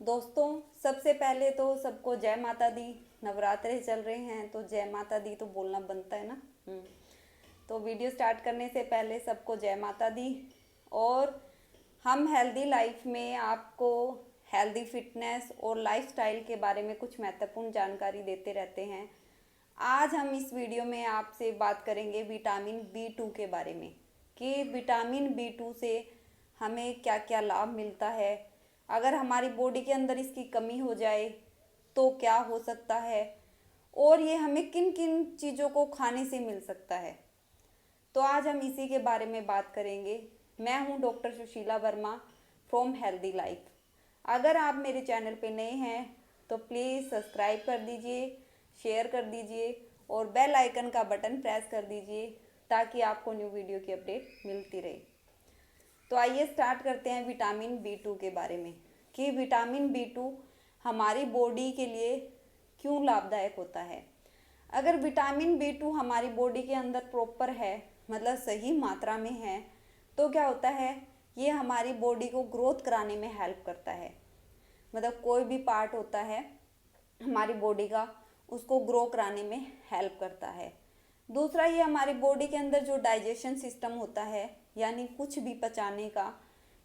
दोस्तों, सबसे पहले तो सबको जय माता दी। नवरात्रे चल रहे हैं तो जय माता दी तो बोलना बनता है ना। तो वीडियो स्टार्ट करने से पहले सबको जय माता दी। और हम हेल्दी लाइफ में आपको हेल्दी फिटनेस और लाइफस्टाइल के बारे में कुछ महत्वपूर्ण जानकारी देते रहते हैं। आज हम इस वीडियो में आपसे बात करेंगे विटामिन B2 के बारे में कि विटामिन B2 से हमें क्या क्या लाभ मिलता है। अगर हमारी बॉडी के अंदर इसकी कमी हो जाए तो क्या हो सकता है, और ये हमें किन किन चीज़ों को खाने से मिल सकता है। तो आज हम इसी के बारे में बात करेंगे। मैं हूँ doctor Sushila Verma from healthy life. अगर आप मेरे चैनल पे नए हैं तो प्लीज़ सब्सक्राइब कर दीजिए, शेयर कर दीजिए और बेल आइकन का बटन प्रेस कर दीजिए ताकि आपको न्यू वीडियो की अपडेट मिलती रहे। तो आइए स्टार्ट करते हैं विटामिन B2 के बारे में कि विटामिन B2 हमारी बॉडी के लिए क्यों लाभदायक होता है। अगर विटामिन B2 हमारी बॉडी के अंदर प्रॉपर है, मतलब सही मात्रा में है, तो क्या होता है, ये हमारी बॉडी को ग्रोथ कराने में हेल्प करता है। मतलब कोई भी पार्ट होता है हमारी बॉडी का, उसको ग्रो कराने में हेल्प करता है। दूसरा, ये हमारी बॉडी के अंदर जो डाइजेशन सिस्टम होता है, यानी कुछ भी पचाने का,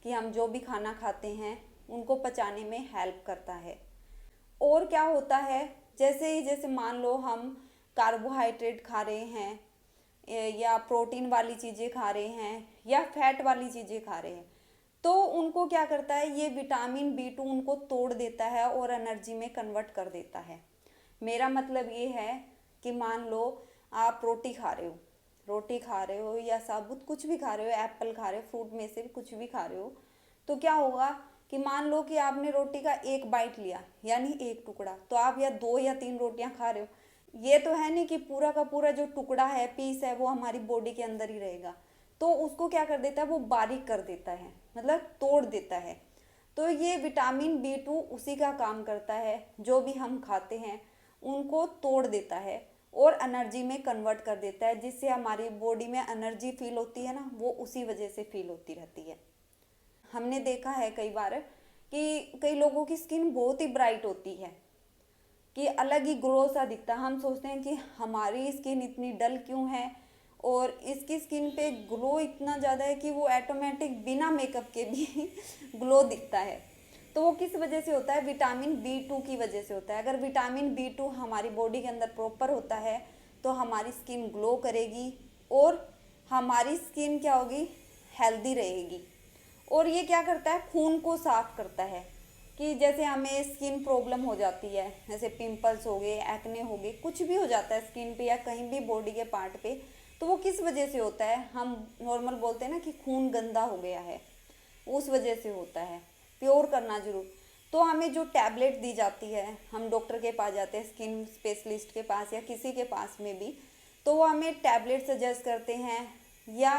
कि हम जो भी खाना खाते हैं उनको पचाने में हेल्प करता है। और क्या होता है, जैसे मान लो हम कार्बोहाइड्रेट खा रहे हैं या प्रोटीन वाली चीज़ें खा रहे हैं या फैट वाली चीज़ें खा रहे हैं, तो उनको क्या करता है, ये विटामिन B2 उनको तोड़ देता है और एनर्जी में कन्वर्ट कर देता है। मेरा मतलब ये है कि मान लो आप रोटी खा रहे हो या साबुत कुछ भी खा रहे हो, एप्पल खा रहे हो, फ्रूट में से भी कुछ भी खा रहे हो, तो क्या होगा कि मान लो कि आपने रोटी का एक बाइट लिया, यानी एक टुकड़ा, तो आप या 2 या 3 रोटियां खा रहे हो। ये तो है नहीं कि पूरा का पूरा जो टुकड़ा है, पीस है, वो हमारी बॉडी के अंदर ही रहेगा। तो उसको क्या कर देता है, वो बारीक कर देता है, मतलब तोड़ देता है। तो ये विटामिन B2 उसी का काम करता है, जो भी हम खाते हैं उनको तोड़ देता है और एनर्जी में कन्वर्ट कर देता है, जिससे हमारी बॉडी में एनर्जी फील होती है ना, वो उसी वजह से फील होती रहती है। हमने देखा है कई बार कि कई लोगों की स्किन बहुत ही ब्राइट होती है, कि अलग ही ग्लो सा दिखता है। हम सोचते हैं कि हमारी स्किन इतनी डल क्यों है, और इसकी स्किन पे ग्लो इतना ज़्यादा है कि वो ऑटोमेटिक बिना मेकअप के भी ग्लो दिखता है। तो वो किस वजह से होता है, विटामिन B2 की वजह से होता है। अगर विटामिन B2 हमारी बॉडी के अंदर प्रॉपर होता है तो हमारी स्किन ग्लो करेगी और हमारी स्किन क्या होगी, हेल्दी रहेगी। और ये क्या करता है, खून को साफ करता है। कि जैसे हमें स्किन प्रॉब्लम हो जाती है, जैसे पिंपल्स हो गए, एक्ने हो गए, कुछ भी हो जाता है स्किन पे या कहीं भी बॉडी के पार्ट पे, तो वो किस वजह से होता है, हम नॉर्मल बोलते हैं ना कि खून गंदा हो गया है, उस वजह से होता है। प्योर करना जरूर। तो हमें जो टैबलेट दी जाती है, हम डॉक्टर के पास जाते हैं, स्किन स्पेशलिस्ट के पास या किसी के पास में भी, तो वो हमें टैबलेट सजेस्ट करते हैं या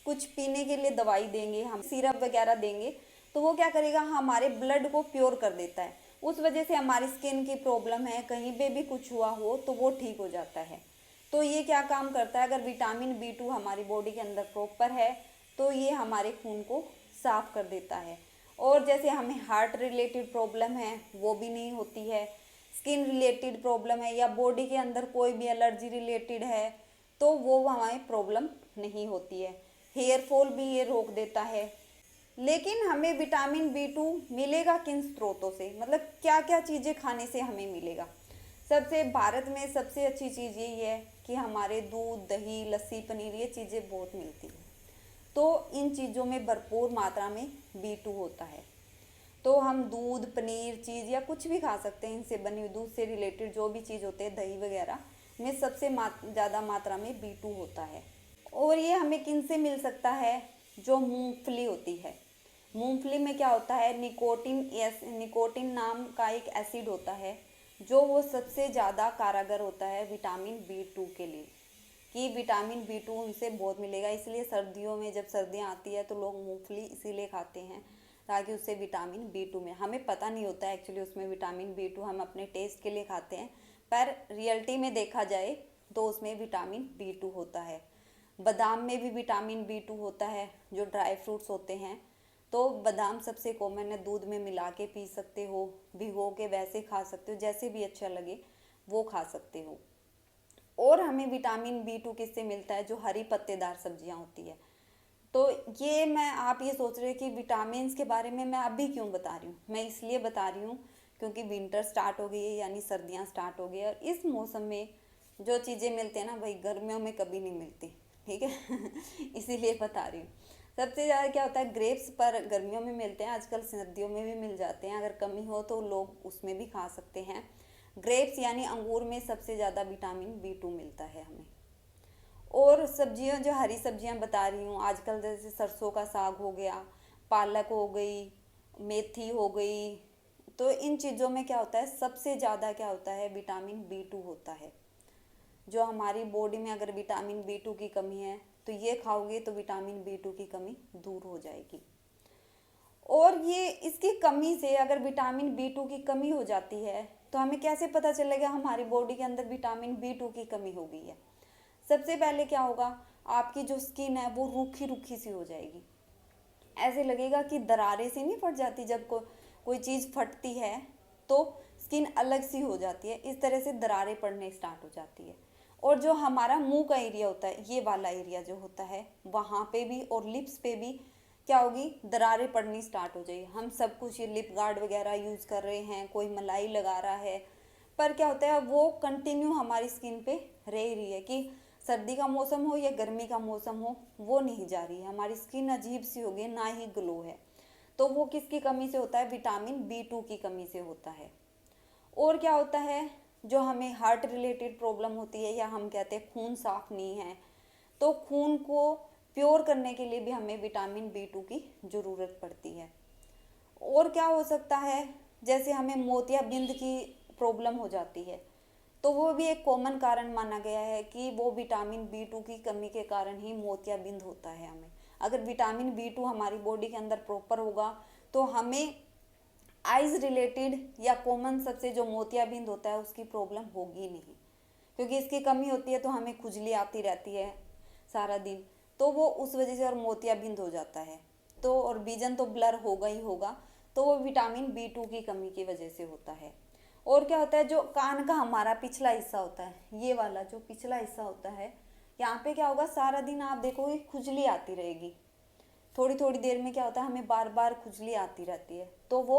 कुछ पीने के लिए दवाई देंगे, हम सिरप वगैरह देंगे, तो वो क्या करेगा, हमारे ब्लड को प्योर कर देता है। उस वजह से हमारी स्किन की प्रॉब्लम है, कहीं पे भी कुछ हुआ हो तो वो ठीक हो जाता है। तो ये क्या काम करता है, अगर विटामिन B2 हमारी बॉडी के अंदर प्रॉपर है तो ये हमारे खून को साफ कर देता है। और जैसे हमें हार्ट रिलेटेड प्रॉब्लम है वो भी नहीं होती है, स्किन रिलेटेड प्रॉब्लम है या बॉडी के अंदर कोई भी एलर्जी रिलेटेड है तो वो हमारी प्रॉब्लम नहीं होती है। हेयर फॉल भी ये रोक देता है। लेकिन हमें विटामिन B2 मिलेगा किन स्रोतों से, मतलब क्या क्या चीज़ें खाने से हमें मिलेगा। सबसे भारत में सबसे अच्छी चीज़ यही है कि हमारे दूध, दही, लस्सी, पनीर, ये चीज़ें बहुत मिलती हैं। तो इन चीज़ों में भरपूर मात्रा में B2 होता है। तो हम दूध, पनीर चीज़ या कुछ भी खा सकते हैं, इनसे बनी हुई, दूध से रिलेटेड जो भी चीज़ होते हैं, दही वगैरह में सबसे ज़्यादा मात्रा में B2 होता है। और ये हमें किन से मिल सकता है, जो मूंगफली होती है। मूंगफली में क्या होता है, निकोटिन नाम का एक एसिड होता है, जो वो सबसे ज़्यादा कारगर होता है विटामिन B2 के लिए, कि विटामिन B2 उनसे बहुत मिलेगा। इसलिए सर्दियों में जब सर्दियाँ आती है तो लोग मूंगफली इसीलिए खाते हैं ताकि उससे विटामिन B2 में, हमें पता नहीं होता है एक्चुअली उसमें विटामिन B2, हम अपने टेस्ट के लिए खाते हैं, पर रियलिटी में देखा जाए तो उसमें विटामिन B2 होता है। बादाम में भी विटामिन B2 होता है, जो ड्राई फ्रूट्स होते हैं तो बादाम सबसे कॉमन है, दूध में मिला के पी सकते हो, भिगो के वैसे खा सकते हो, जैसे भी अच्छा लगे वो खा सकते हो। और हमें विटामिन B2 किससे मिलता है? जो हरी पत्तेदार सब्जियां होती है। तो ये मैं, आप ये सोच रहे हो कि विटामिन्स के बारे में मैं अभी क्यों बता रही हूँ? मैं इसलिए बता रही हूँ क्योंकि विंटर स्टार्ट हो गई है, यानी सर्दियाँ स्टार्ट हो गई है, और इस मौसम में जो चीज़ें मिलती हैं ना भाई, गर्मियों में कभी नहीं मिलती, ठीक है। इसीलिए बता रही हूँ। सबसे ज़्यादा क्या होता है, ग्रेप्स पर गर्मियों में मिलते हैं, आजकल सर्दियों में भी मिल जाते हैं, अगर कमी हो तो लोग उसमें भी खा सकते हैं। ग्रेप्स यानी अंगूर में सबसे ज़्यादा विटामिन B2 मिलता है हमें। और सब्जियां, जो हरी सब्जियां बता रही हूँ आजकल, जैसे सरसों का साग हो गया, पालक हो गई, मेथी हो गई, तो इन चीज़ों में क्या होता है, सबसे ज़्यादा क्या होता है, विटामिन B2 होता है। जो हमारी बॉडी में अगर विटामिन B2 की कमी है तो ये खाओगे तो विटामिन B2 की कमी दूर हो जाएगी। और ये इसकी कमी से, अगर विटामिन B2 की कमी हो जाती है तो हमें कैसे पता चलेगा हमारी बॉडी के अंदर विटामिन B2 की कमी हो गई है? सबसे पहले क्या होगा, आपकी जो स्किन है वो रूखी रूखी सी हो जाएगी। ऐसे लगेगा कि दरारें सी नहीं फट जाती, जब कोई चीज़ फटती है तो स्किन अलग सी हो जाती है, इस तरह से दरारें पड़ने स्टार्ट हो जाती है। और जो हमारा मुंह का एरिया होता है, ये वाला एरिया जो होता है, वहाँ पे भी और लिप्स पे भी क्या होगी, दरारें पड़नी स्टार्ट हो जाएगी। हम सब कुछ ये लिप गार्ड वगैरह यूज़ कर रहे हैं, कोई मलाई लगा रहा है, पर क्या होता है वो कंटिन्यू हमारी स्किन पे रह ही रही है, कि सर्दी का मौसम हो या गर्मी का मौसम हो वो नहीं जा रही है, हमारी स्किन अजीब सी हो गई, ना ही ग्लो है। तो वो किसकी कमी से होता है? विटामिन B2 की कमी से होता है। और क्या होता है, जो हमें हार्ट रिलेटेड प्रॉब्लम होती है, या हम कहते हैं खून साफ नहीं है, तो खून को प्योर करने के लिए भी हमें विटामिन B2 की ज़रूरत पड़ती है। और क्या हो सकता है, जैसे हमें मोतियाबिंद की प्रॉब्लम हो जाती है, तो वो भी एक कॉमन कारण माना गया है कि वो विटामिन B2 की कमी के कारण ही मोतियाबिंद होता है हमें। अगर विटामिन B2 हमारी बॉडी के अंदर प्रॉपर होगा तो हमें आइज रिलेटेड या कॉमन सबसे जो मोतियाबिंद होता है उसकी प्रॉब्लम होगी नहीं, क्योंकि इसकी कमी होती है तो हमें खुजली आती रहती है सारा दिन, तो वो उस वजह से और मोतियाबिंद हो जाता है। तो और विजन तो ब्लर होगा ही होगा, तो वो विटामिन B2 की कमी की वजह से होता है। और क्या होता है, जो कान का हमारा पिछला हिस्सा होता है, ये वाला जो पिछला हिस्सा होता है, यहाँ पे क्या होगा, सारा दिन आप देखोगे खुजली आती रहेगी, थोड़ी थोड़ी देर में क्या होता है हमें बार बार खुजली आती रहती है, तो वो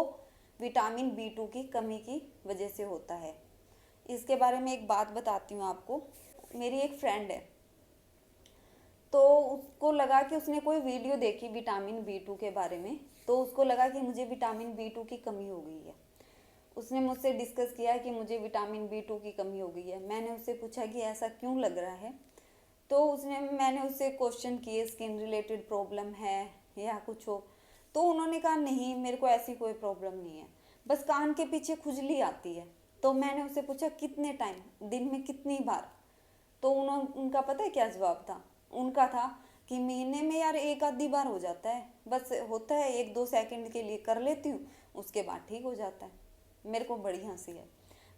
विटामिन B2 की कमी की वजह से होता है। इसके बारे में एक बात बताती हूँ आपको। मेरी एक फ्रेंड है, तो उसको लगा कि उसने कोई वीडियो देखी विटामिन B2 के बारे में, तो उसको लगा कि मुझे विटामिन B2 की कमी हो गई है। उसने मुझसे डिस्कस किया कि मुझे विटामिन B2 की कमी हो गई है। मैंने उससे पूछा कि ऐसा क्यों लग रहा है, तो मैंने उससे क्वेश्चन किए, स्किन रिलेटेड प्रॉब्लम है या कुछ हो, तो उन्होंने कहा नहीं, मेरे को ऐसी कोई प्रॉब्लम नहीं है, बस कान के पीछे खुजली आती है। तो मैंने उससे पूछा कितने टाइम, दिन में कितनी बार, तो उनका पता है क्या जवाब था? उनका था कि महीने में यार एक आधी बार हो जाता है, बस होता है 1-2 सेकंड के लिए कर लेती हूँ, उसके बाद ठीक हो जाता है। मेरे को बड़ी हंसी है।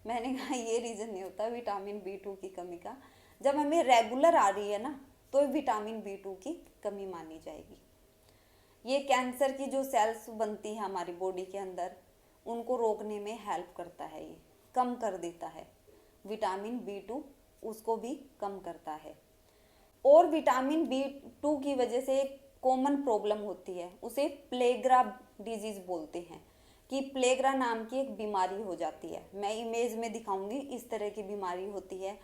मैंने कहा ये रीज़न नहीं होता विटामिन B2 की कमी का, जब हमें रेगुलर आ रही है ना तो विटामिन B2 की कमी मानी जाएगी। ये कैंसर की जो सेल्स बनती है हमारी बॉडी के अंदर, उनको रोकने में हेल्प करता है, ये कम कर देता है। विटामिन B2 उसको भी कम करता है। और विटामिन B2 की वजह से एक कॉमन प्रॉब्लम होती है, उसे प्लेग्रा डिजीज़ बोलते हैं, कि प्लेग्रा नाम की एक बीमारी हो जाती है। मैं इमेज में दिखाऊंगी, इस तरह की बीमारी होती है,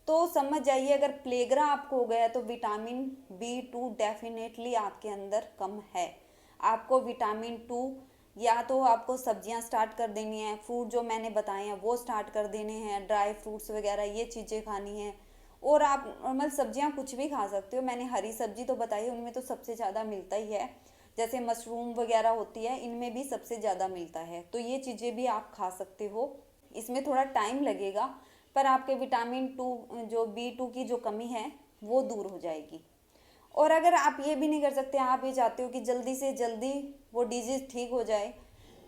तो समझ जाइए अगर प्लेग्रा आपको हो गया तो विटामिन B2 डेफिनेटली आपके अंदर कम है। आपको विटामिन 2 या तो आपको सब्जियां स्टार्ट कर देनी है, फ्रूट जो मैंने बताए हैं वो स्टार्ट कर देने हैं, ड्राई फ्रूट्स वगैरह ये चीज़ें खानी है। और आप नॉर्मल सब्जियां कुछ भी खा सकते हो, मैंने हरी सब्जी तो बताई, उनमें तो सबसे ज़्यादा मिलता ही है, जैसे मशरूम वगैरह होती है, इनमें भी सबसे ज़्यादा मिलता है, तो ये चीज़ें भी आप खा सकते हो। इसमें थोड़ा टाइम लगेगा, पर आपके विटामिन 2 जो B2 की जो कमी है वो दूर हो जाएगी। और अगर आप ये भी नहीं कर सकते, आप ये चाहते हो कि जल्दी से जल्दी वो डिजीज़ ठीक हो जाए,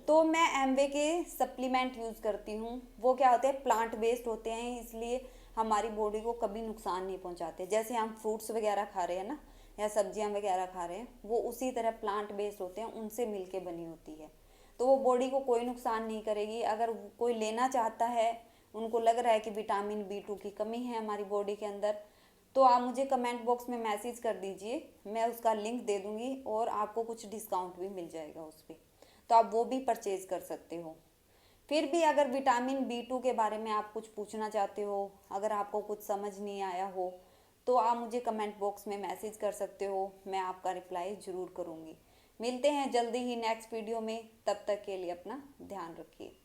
तो मैं एमवे के सप्लीमेंट यूज़ करती हूँ। वो क्या होते हैं, प्लांट बेस्ड होते हैं, इसलिए हमारी बॉडी को कभी नुकसान नहीं पहुँचाते। जैसे हम फ्रूट्स वगैरह खा रहे हैं ना, या सब्जियां वगैरह खा रहे हैं, वो उसी तरह प्लांट बेस्ड होते हैं, उनसे मिलके बनी होती है। तो वो बॉडी को कोई नुकसान नहीं करेगी। अगर कोई लेना चाहता है, उनको लग रहा है कि विटामिन B2 की कमी है हमारी बॉडी के अंदर, तो आप मुझे कमेंट बॉक्स में मैसेज कर दीजिए, मैं उसका लिंक दे दूंगी और आपको कुछ डिस्काउंट भी मिल जाएगा उस पर, तो आप वो भी परचेज कर सकते हो। फिर भी अगर विटामिन B2 के बारे में आप कुछ पूछना चाहते हो, अगर आपको कुछ समझ नहीं आया हो, तो आप मुझे कमेंट बॉक्स में मैसेज कर सकते हो, मैं आपका रिप्लाई ज़रूर करूँगी। मिलते हैं जल्दी ही नेक्स्ट वीडियो में, तब तक के लिए अपना ध्यान रखिए।